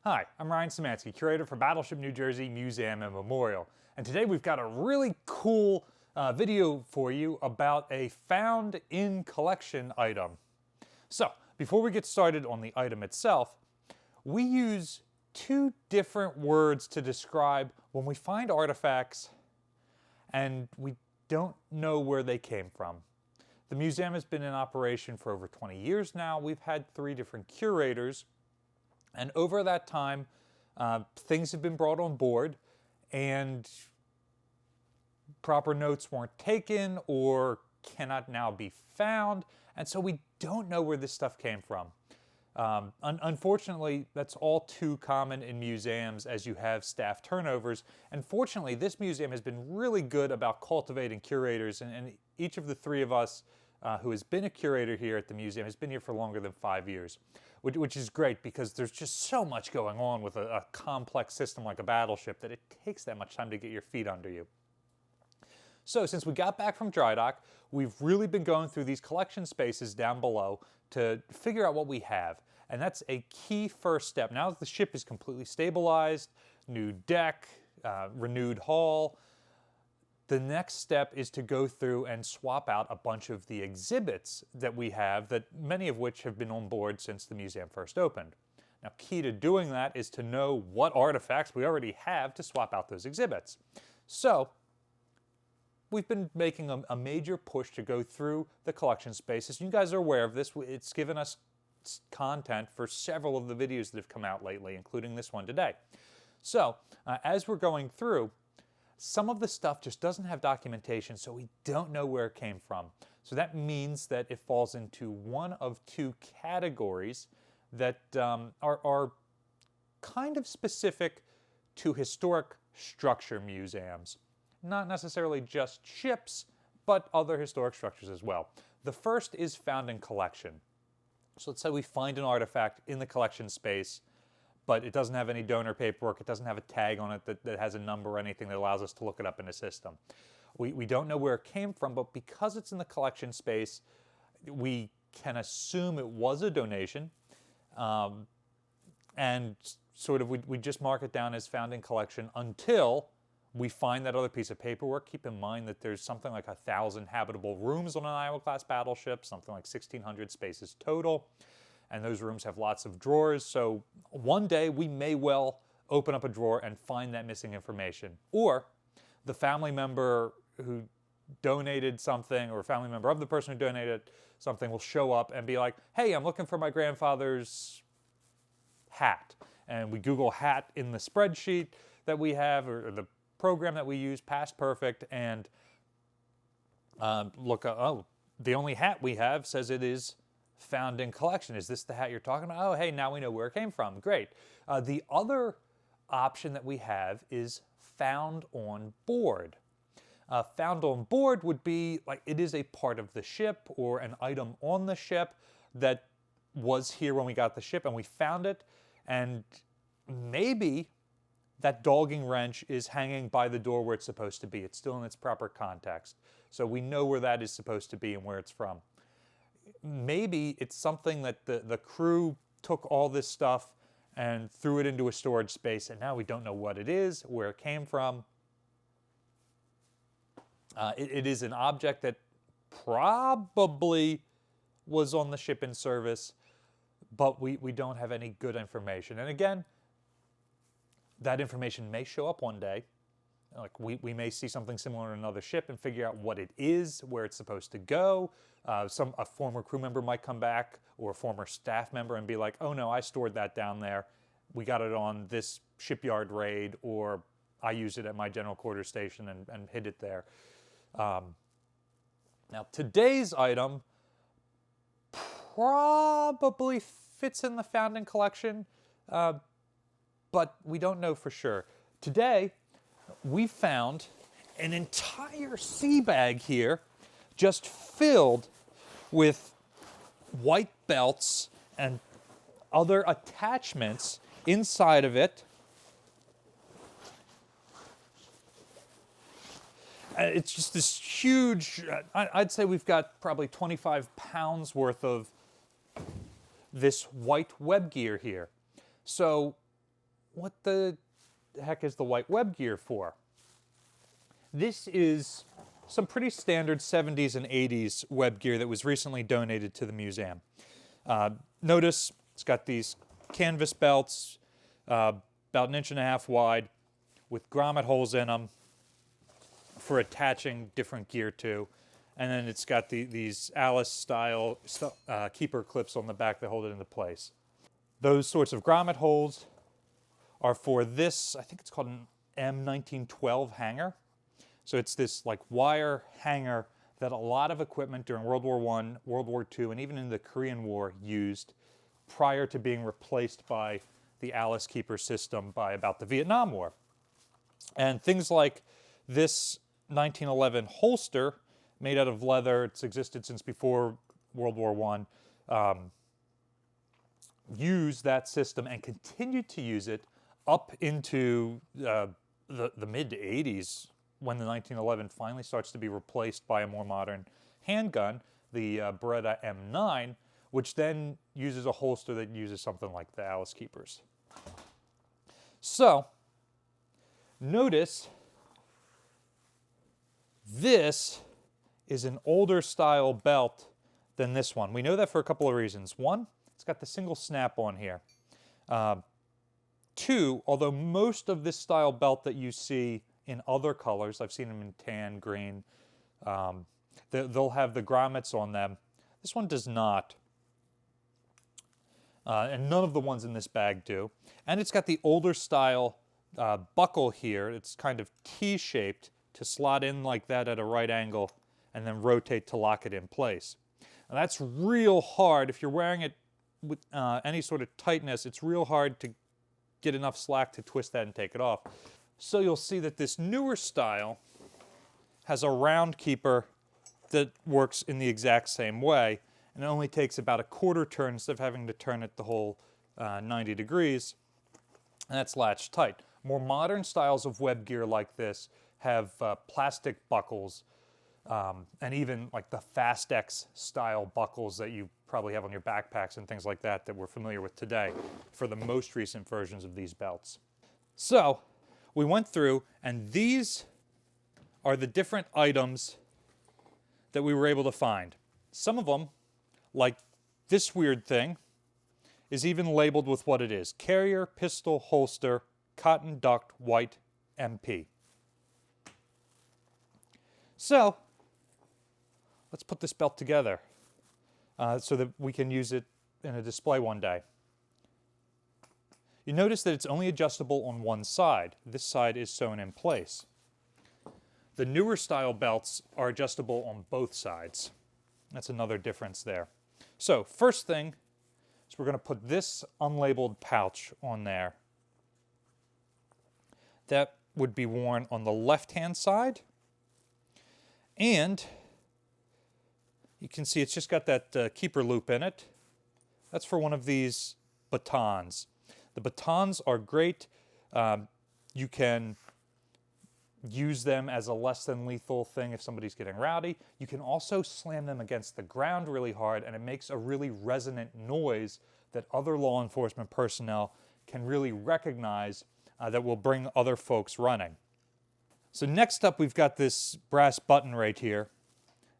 Hi, I'm Ryan Szymanski, curator for Battleship New Jersey Museum and Memorial. And today we've got a really cool video for you about a found in collection item. So, before we get started on the item itself, we use two different words to describe when we find artifacts and we don't know where they came from. The museum has been in operation for over 20 years now. We've had 3 different curators. And over that time, things have been brought on board and proper notes weren't taken or cannot now be found. And so we don't know where this stuff came from. Unfortunately, that's all too common in museums as you have staff turnovers. And fortunately, this museum has been really good about cultivating curators. And each of the 3 of us who has been a curator here at the museum has been here for longer than 5 years. Which is great because there's just so much going on with a complex system like a battleship that it takes that much time to get your feet under you. So since we got back from dry dock, we've really been going through these collection spaces down below to figure out what we have. And that's a key first step. Now that the ship is completely stabilized, new deck, renewed hull, the next step is to go through and swap out a bunch of the exhibits that we have, that many of which have been on board since the museum first opened. Now, key to doing that is to know what artifacts we already have to swap out those exhibits. So, we've been making a major push to go through the collection spaces. You guys are aware of this. It's given us content for several of the videos that have come out lately, including this one today. So, as we're going through, some of the stuff just doesn't have documentation, so we don't know where it came from. So that means that it falls into one of 2 categories that are kind of specific to historic structure museums. Not necessarily just ships, but other historic structures as well. The first is found in collection. So let's say we find an artifact in the collection space, but it doesn't have any donor paperwork, it doesn't have a tag on it that has a number or anything that allows us to look it up in a system. We don't know where it came from, but because it's in the collection space, we can assume it was a donation, and sort of we just mark it down as found in collection until we find that other piece of paperwork. Keep in mind that there's something like 1,000 habitable rooms on an Iowa-class battleship, something like 1,600 spaces total. And those rooms have lots of drawers, so one day we may well open up a drawer and find that missing information. Or the family member who donated something, or a family member of the person who donated something will show up and be like, hey, I'm looking for my grandfather's hat. And we Google hat in the spreadsheet that we have, or the program that we use, Past Perfect, and look, oh, the only hat we have says it is found in collection. Is this the hat you're talking about? Oh, hey, now we know where it came from. Great. The other option that we have is found on board. Found on board would be like it is a part of the ship or an item on the ship that was here when we got the ship and we found it, and maybe that dogging wrench is hanging by the door where it's supposed to be. It's still in its proper context. So we know where that is supposed to be and where it's from. Maybe it's something that the crew took all this stuff and threw it into a storage space, and now we don't know what it is, where it came from. It is an object that probably was on the ship in service, but we don't have any good information. And again, that information may show up one day. Like we may see something similar in another ship and figure out what it is, where it's supposed to go. A former crew member might come back, or a former staff member, and be like, oh no, I stored that down there. We got it on this shipyard raid, or I used it at my general quarters station and hid it there. Now today's item probably fits in the found in collection, but we don't know for sure. Today, we found an entire Seabag here just filled with white belts and other attachments inside of it. It's just this huge, I'd say we've got probably 25 pounds worth of this white web gear here. So what the heck is the white web gear for? This is some pretty standard 70s and 80s web gear that was recently donated to the museum. Notice it's got these canvas belts, about 1.5 inches wide, with grommet holes in them for attaching different gear to. And then it's got these Alice-style keeper clips on the back that hold it into place. Those sorts of grommet holes are for this, I think it's called an M1912 hanger. So it's this like wire hanger that a lot of equipment during World War I, World War II, and even in the Korean War used prior to being replaced by the Alice keeper system by about the Vietnam War. And things like this 1911 holster made out of leather, it's existed since before World War I, used that system and continued to use it up into the mid-80s, when the 1911 finally starts to be replaced by a more modern handgun, the Beretta M9, which then uses a holster that uses something like the Alice Keepers. So, notice this is an older style belt than this one. We know that for a couple of reasons. One, it's got the single snap on here. Two, although most of this style belt that you see in other colors, I've seen them in tan, green, they'll have the grommets on them. This one does not. And none of the ones in this bag do. And it's got the older style buckle here. It's kind of T-shaped to slot in like that at a right angle and then rotate to lock it in place. Now that's real hard. If you're wearing it with any sort of tightness, it's real hard to get enough slack to twist that and take it off. So you'll see that this newer style has a round keeper that works in the exact same way, and it only takes about a quarter turn instead of having to turn it the whole 90 degrees, and that's latched tight. More modern styles of web gear like this have plastic buckles, and even like the Fastex style buckles that you probably have on your backpacks and things like that that we're familiar with today for the most recent versions of these belts. So we went through, and these are the different items that we were able to find. Some of them, like this weird thing, is even labeled with what it is: carrier, pistol, holster, cotton duct, white, MP. So let's put this belt together so that we can use it in a display one day. You notice that it's only adjustable on one side. This side is sewn in place. The newer style belts are adjustable on both sides. That's another difference there. So first thing is we're going to put this unlabeled pouch on there. That would be worn on the left-hand side. And you can see it's just got that keeper loop in it. That's for one of these batons. The batons are great. You can use them as a less than lethal thing if somebody's getting rowdy. You can also slam them against the ground really hard, and it makes a really resonant noise that other law enforcement personnel can really recognize that will bring other folks running. So next up, we've got this brass button right here.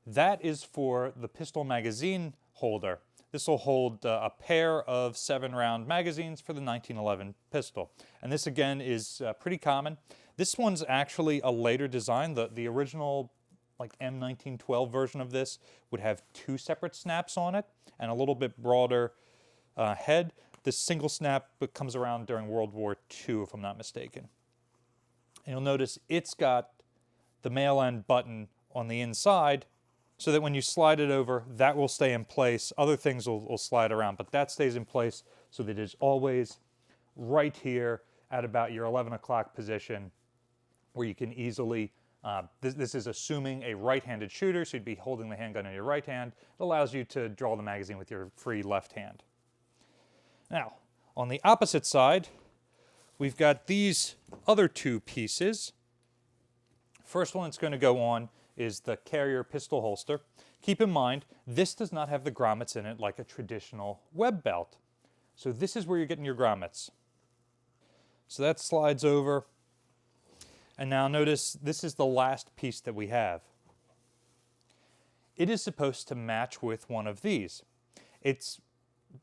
That is for the pistol magazine holder. This will hold a pair of 7-round magazines for the 1911 pistol. And this, again, is pretty common. This one's actually a later design. The original like M1912 version of this would have 2 separate snaps on it and a little bit broader head. This single snap comes around during World War II, if I'm not mistaken. And you'll notice it's got the male end button on the inside, so that when you slide it over, that will stay in place. Other things will slide around, but that stays in place so that it's always right here at about your 11 o'clock position where you can easily, this is assuming a right-handed shooter, so you'd be holding the handgun in your right hand. It allows you to draw the magazine with your free left hand. Now, on the opposite side, we've got these other 2 pieces. First one that's going to go on is the carrier pistol holster. Keep in mind, this does not have the grommets in it like a traditional web belt. So this is where you're getting your grommets. So that slides over. And now notice this is the last piece that we have. It is supposed to match with one of these. It's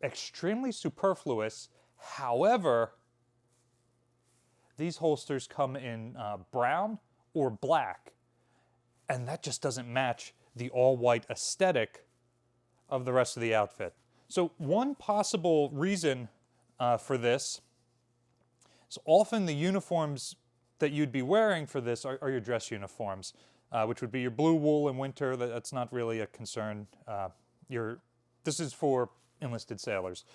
extremely superfluous. However, these holsters come in brown or black, and that just doesn't match the all-white aesthetic of the rest of the outfit. So one possible reason for this is often the uniforms that you'd be wearing for this are your dress uniforms, which would be your blue wool in winter. That's not really a concern. This is for enlisted sailors.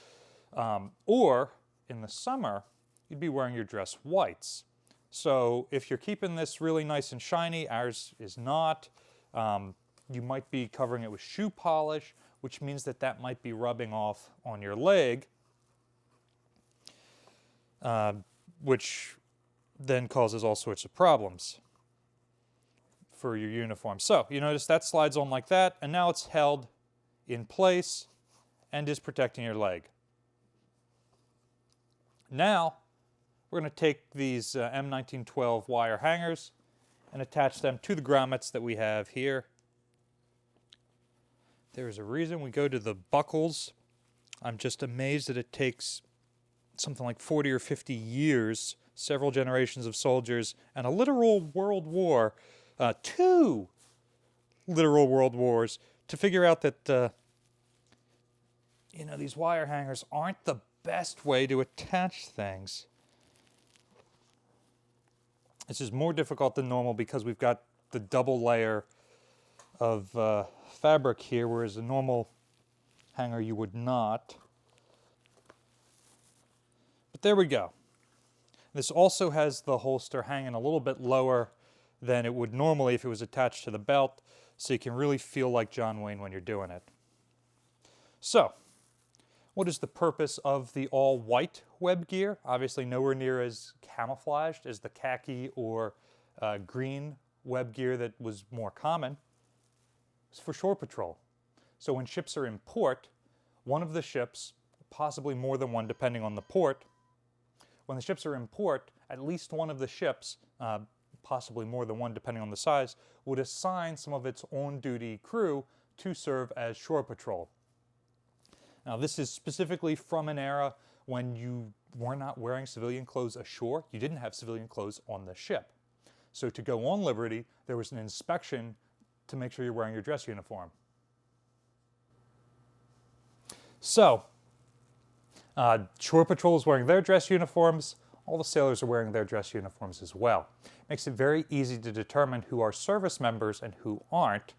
Or in the summer, you'd be wearing your dress whites. So if you're keeping this really nice and shiny, ours is not, you might be covering it with shoe polish, which means that that might be rubbing off on your leg, which then causes all sorts of problems for your uniform. So you notice that slides on like that, and now it's held in place and is protecting your leg. Now we're going to take these M1912 wire hangers and attach them to the grommets that we have here. There's a reason we go to the buckles. I'm just amazed that it takes something like 40 or 50 years, several generations of soldiers, and a literal world war, 2 literal world wars, to figure out that these wire hangers aren't the best way to attach things. This is more difficult than normal because we've got the double layer of fabric here, whereas a normal hanger you would not. But there we go. This also has the holster hanging a little bit lower than it would normally if it was attached to the belt, so you can really feel like John Wayne when you're doing it. So, what is the purpose of the all-white web gear? Obviously nowhere near as camouflaged as the khaki or green web gear that was more common. It's for shore patrol. So when ships are in port, one of the ships, possibly more than one depending on the port, when the ships are in port, at least one of the ships, possibly more than one depending on the size, would assign some of its on-duty crew to serve as shore patrol. Now this is specifically from an era when you were not wearing civilian clothes ashore. You didn't have civilian clothes on the ship. So to go on Liberty, there was an inspection to make sure you're wearing your dress uniform. So, shore patrol is wearing their dress uniforms. All the sailors are wearing their dress uniforms as well. Makes it very easy to determine who are service members and who aren't.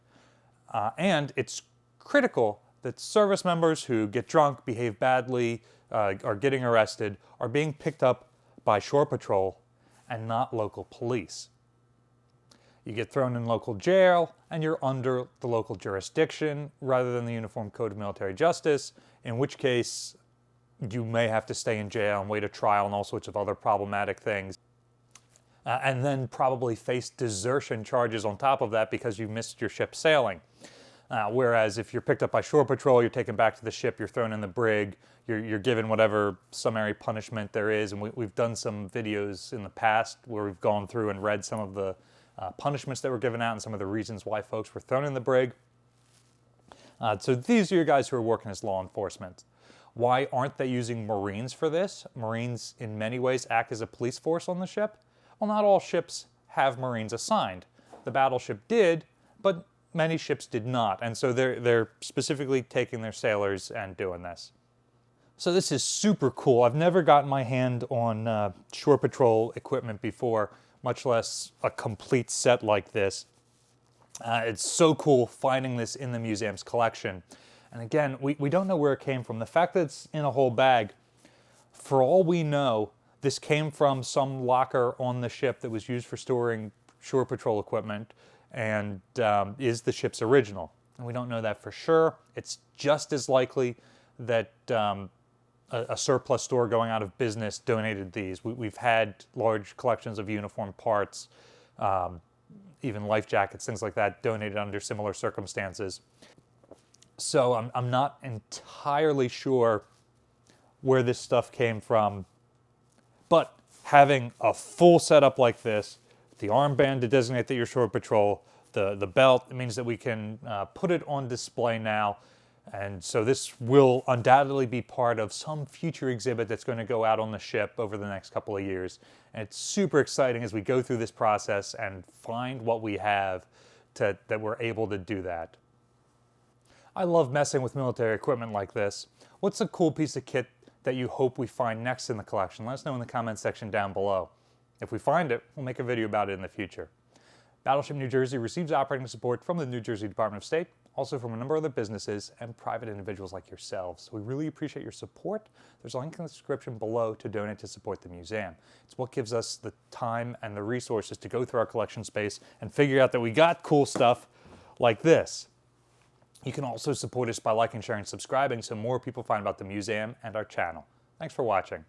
And it's critical that service members who get drunk, behave badly, are getting arrested, are being picked up by shore patrol and not local police. You get thrown in local jail and you're under the local jurisdiction rather than the Uniform Code of Military Justice, in which case you may have to stay in jail and wait a trial and all sorts of other problematic things. And then probably face desertion charges on top of that because you missed your ship sailing. Whereas if you're picked up by shore patrol, you're taken back to the ship, you're thrown in the brig, you're given whatever summary punishment there is. And we've done some videos in the past where we've gone through and read some of the punishments that were given out and some of the reasons why folks were thrown in the brig. So these are your guys who are working as law enforcement. Why aren't they using Marines for this? Marines in many ways act as a police force on the ship. Well, not all ships have Marines assigned. The Battleship did, but many ships did not, and so they're specifically taking their sailors and doing this. So this is super cool. I've never gotten my hand on shore patrol equipment before, much less a complete set like this. It's so cool finding this in the museum's collection. And again, we don't know where it came from. The fact that it's in a whole bag, for all we know, this came from some locker on the ship that was used for storing shore patrol equipment and is the ship's original. And we don't know that for sure. It's just as likely that a surplus store going out of business donated these. We've had large collections of uniform parts, even life jackets, things like that, donated under similar circumstances. So I'm not entirely sure where this stuff came from, but having a full setup like this, the armband to designate that you're shore patrol, the belt, it means that we can put it on display now. And so this will undoubtedly be part of some future exhibit that's going to go out on the ship over the next couple of years. And it's super exciting as we go through this process and find what we have that we're able to do that. I love messing with military equipment like this. What's a cool piece of kit that you hope we find next in the collection? Let us know in the comments section down below. If we find it, we'll make a video about it in the future. Battleship New Jersey receives operating support from the New Jersey Department of State, also from a number of other businesses and private individuals like yourselves. We really appreciate your support. There's a link in the description below to donate to support the museum. It's what gives us the time and the resources to go through our collection space and figure out that we got cool stuff like this. You can also support us by liking, sharing, and subscribing so more people find about the museum and our channel. Thanks for watching.